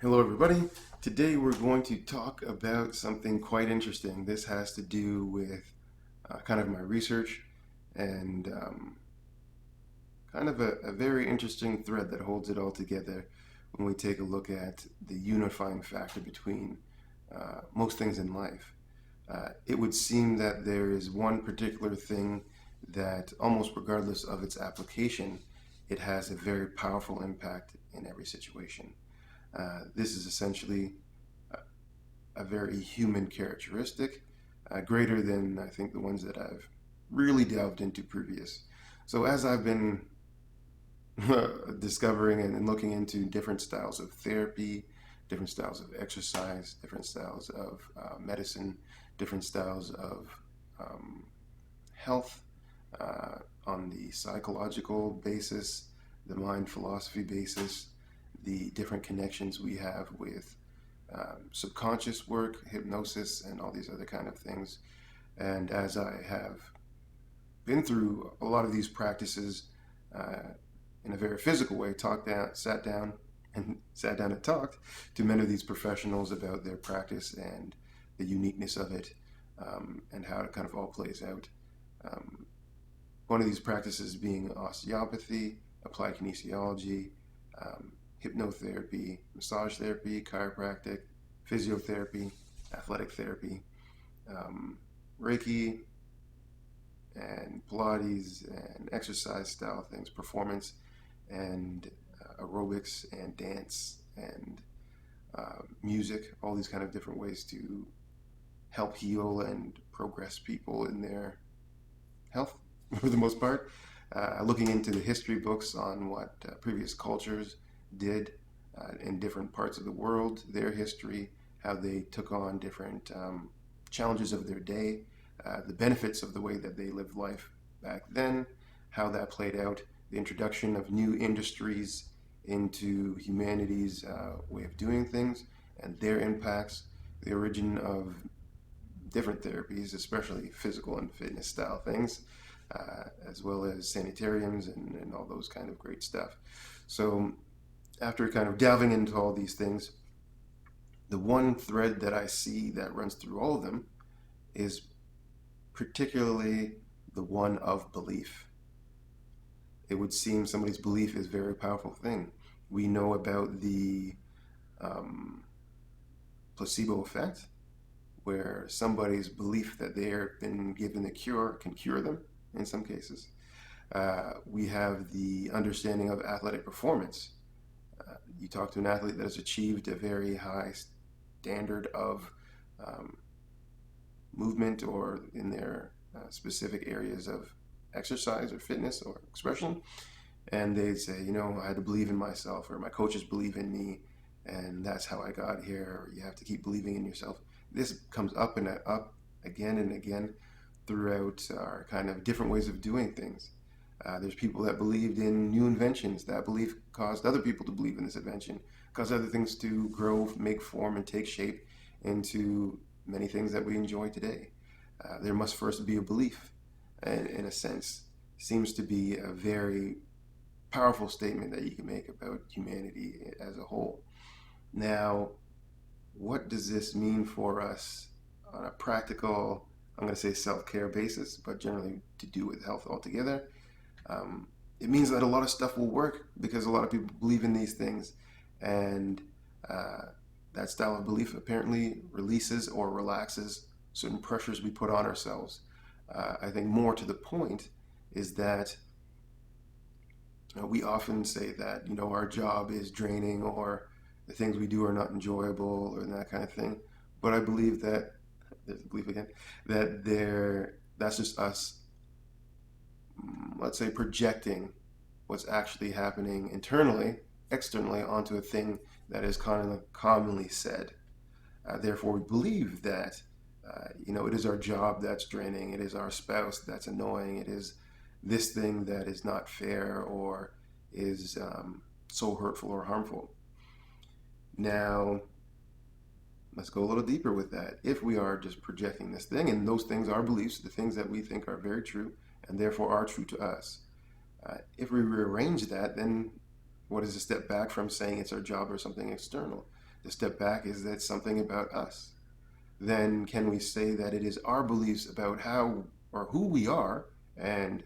Hello, everybody. Today we're going to talk about something quite interesting. This has to do with kind of my research and kind of a very interesting thread that holds it all together when we take a look at the unifying factor between most things in life. It would seem that there is one particular thing that, almost regardless of its application, it has a very powerful impact in every situation. This is essentially a very human characteristic, greater than I think the ones that I've really delved into previous. So as I've been discovering and looking into different styles of therapy, different styles of exercise, different styles of medicine, different styles of um, health on the psychological basis, the mind philosophy basis, the different connections we have with subconscious work, hypnosis, and all these other kind of things. And as I have been through a lot of these practices uh, in a very physical way, sat down and talked to many of these professionals about their practice and the uniqueness of it, and how it kind of all plays out. Um, One of these practices being osteopathy, applied kinesiology, um, hypnotherapy, massage therapy, chiropractic, physiotherapy, athletic therapy, um, Reiki, and Pilates, and exercise style things, performance, and aerobics, and dance, and music, all these kind of different ways to help heal and progress people in their health for the most part. Looking into the history books on what previous cultures did in different parts of the world, their history, how they took on different challenges of their day, the benefits of the way that they lived life back then, how that played out, the introduction of new industries into humanity's way of doing things and their impacts, the origin of different therapies, especially physical and fitness style things, as well as sanitariums and all those kind of great stuff. So, after kind of delving into all these things, the one thread that I see that runs through all of them is particularly the one of belief. It would seem somebody's belief is a very powerful thing. We know about the um, placebo effect, where somebody's belief that they've been given a cure can cure them in some cases. We have the understanding of athletic performance. You talk to an athlete that has achieved a very high standard of um, movement or in their specific areas of exercise or fitness or expression, and they'd say, I had to believe in myself, or my coaches believe in me, and that's how I got here. Or you have to keep believing in yourself. This comes up and up again and again throughout our kind of different ways of doing things. There's people that believed in new inventions. That belief caused other people to believe in this invention, caused other things to grow, make form, and take shape into many things that we enjoy today. There must first be a belief, and in a sense, seems to be a very powerful statement that you can make about humanity as a whole. Now, what does this mean for us on a practical, I'm going to say self care basis, but generally to do with health altogether? Um, it means that a lot of stuff will work because a lot of people believe in these things, and uh, that style of belief apparently releases or relaxes certain pressures we put on ourselves. I think more to the point is that we often say that our job is draining or the things we do are not enjoyable or that kind of thing. But I believe that there's a belief again that that's just us, let's say, projecting what's actually happening internally, externally onto a thing that is commonly said. Therefore, we believe that it is our job that's draining. It is our spouse that's annoying. It is this thing that is not fair or is so hurtful or harmful. Now, let's go a little deeper with that. If we are just projecting this thing, and those things are beliefs, the things that we think are very true and therefore are true to us, if we rearrange that, then what is a step back from saying it's our job or something external? to step back is that something about us. Then can we say that it is our beliefs about how or who we are and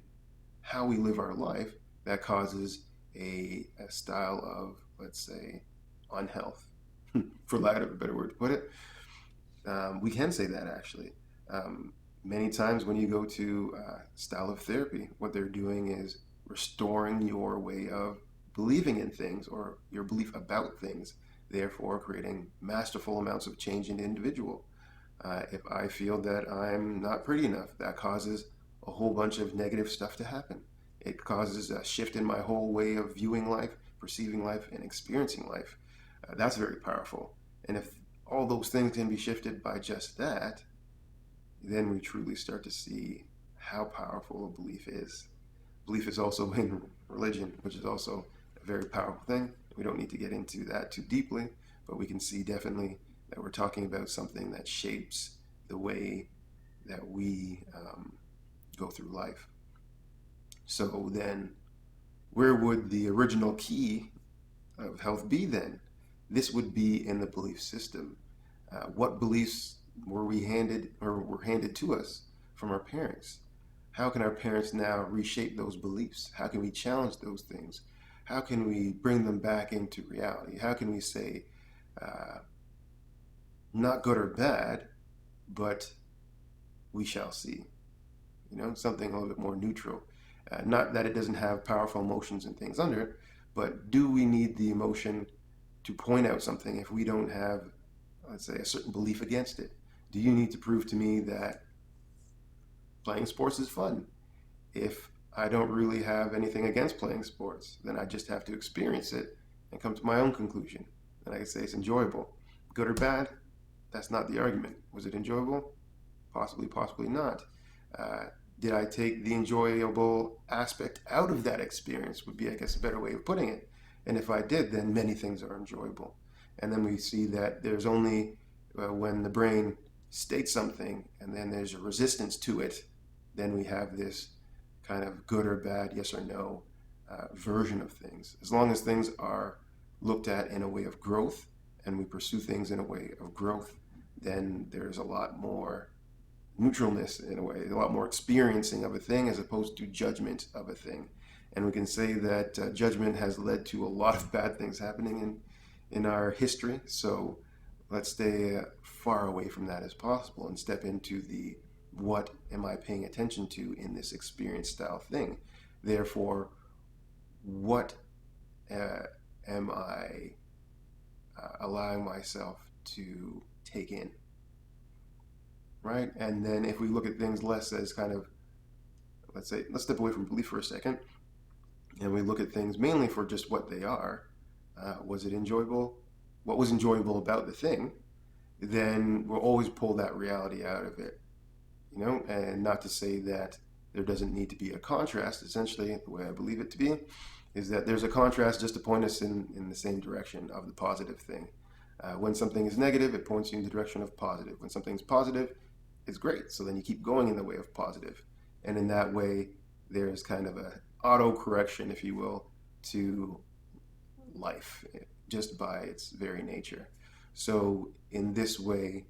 how we live our life that causes a style of, let's say, unhealth, for lack of a better word to put it? We can say that actually. Many times when you go to style of therapy, what they're doing is restoring your way of believing in things or your belief about things, therefore creating masterful amounts of change in the individual. If I feel that I'm not pretty enough, that causes a whole bunch of negative stuff to happen. It causes a shift in my whole way of viewing life, perceiving life, and experiencing life. That's very powerful. And if all those things can be shifted by just that, then we truly start to see how powerful a belief is. Belief is also in religion, which is also a very powerful thing. We don't need to get into that too deeply, but we can see definitely that we're talking about something that shapes the way that we go through life. So then, where would the original key of health be then? This would be in the belief system. What beliefs were we handed or were handed to us from our parents? How can our parents now reshape those beliefs? How can we challenge those things? How can we bring them back into reality? How can we say, uh, not good or bad, but we shall see? Something a little bit more neutral. Not that it doesn't have powerful emotions and things under it, but do we need the emotion to point out something if we don't have, let's say, a certain belief against it? Do you need to prove to me that playing sports is fun? If I don't really have anything against playing sports, then I just have to experience it and come to my own conclusion. And I can say it's enjoyable. Good or bad, that's not the argument. Was it enjoyable? Possibly, possibly not. Uh, did I take the enjoyable aspect out of that experience? Would be, I guess, a better way of putting it. And if I did, then many things are enjoyable. And then we see that there's only when the brain states something and then there's a resistance to it, then we have this kind of good or bad, yes or no version of things. As long as things are looked at in a way of growth and we pursue things in a way of growth, then there's a lot more neutralness in a way, a lot more experiencing of a thing as opposed to judgment of a thing. And we can say that judgment has led to a lot of bad things happening in our history. So let's stay far away from that as possible and step into the what am I paying attention to in this experience style thing. Therefore, what am I allowing myself to take in? Right? And then if we look at things less as kind of, let's say, let's step away from belief for a second, and we look at things mainly for just what they are. Was it enjoyable? What was enjoyable about the thing? Then we'll always pull that reality out of it, and not to say that there doesn't need to be a contrast. Essentially, the way I believe it to be is that there's a contrast just to point us in the same direction of the positive thing. When something is negative, it points you in the direction of positive. When something's positive, it's great. So then you keep going in the way of positive. And in that way, there's kind of a auto correction, if you will, to life just by its very nature. So in this way,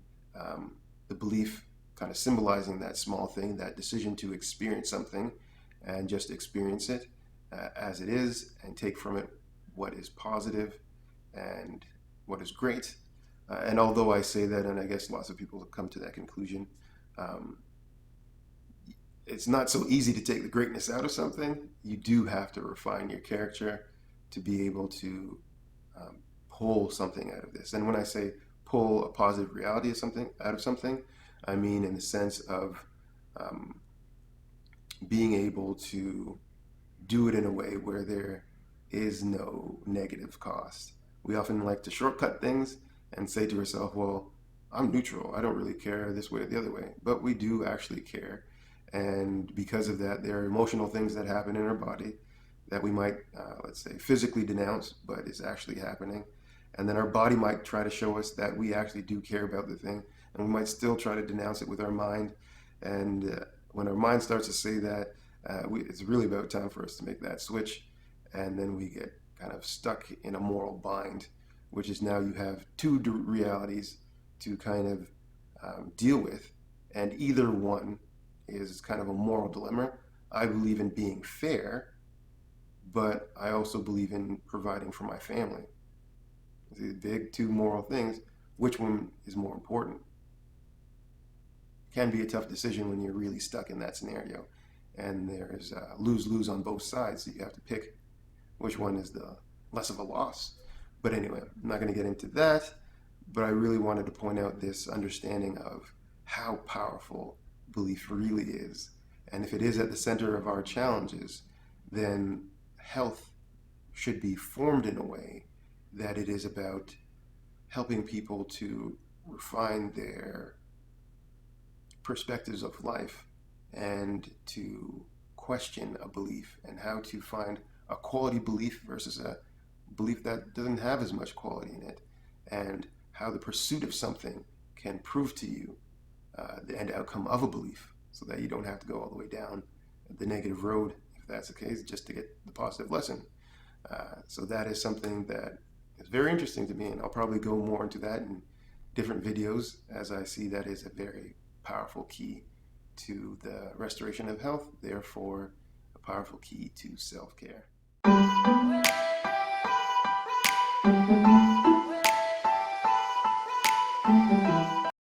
the belief kind of symbolizing that small thing, that decision to experience something and just experience it as it is and take from it what is positive and what is great. And although I say that, and I guess lots of people have come to that conclusion, um, it's not so easy to take the greatness out of something. You do have to refine your character to be able to pull something out of this. And when I say pull a positive reality of something out of something, I mean in the sense of um, being able to do it in a way where there is no negative cost. We often like to shortcut things and say to ourselves, well, I'm neutral. I don't really care this way or the other way. But we do actually care. And because of that, there are emotional things that happen in our body that we might, let's say, physically denounce, but is actually happening. And then our body might try to show us that we actually do care about the thing. And we might still try to denounce it with our mind. And when our mind starts to say that, it's really about time for us to make that switch. And then we get kind of stuck in a moral bind which is now you have two realities to kind of deal with, and either one is kind of a moral dilemma. I believe in being fair, but I also believe in providing for my family. The big two moral things. Which one is more important? It can be a tough decision when you're really stuck in that scenario, and there's lose-lose on both sides. So you have to pick which one is the less of a loss. But anyway, I'm not going to get into that. But I really wanted to point out this understanding of how powerful belief really is. And if it is at the center of our challenges, then health should be formed in a way that it is about helping people to refine their perspectives of life and to question a belief and how to find a quality belief versus a belief that doesn't have as much quality in it, and how the pursuit of something can prove to you the end outcome of a belief so that you don't have to go all the way down the negative road, if that's the case, just to get the positive lesson. So that is something that is very interesting to me, and I'll probably go more into that in different videos, as I see that is a very powerful key to the restoration of health, therefore a powerful key to self-care.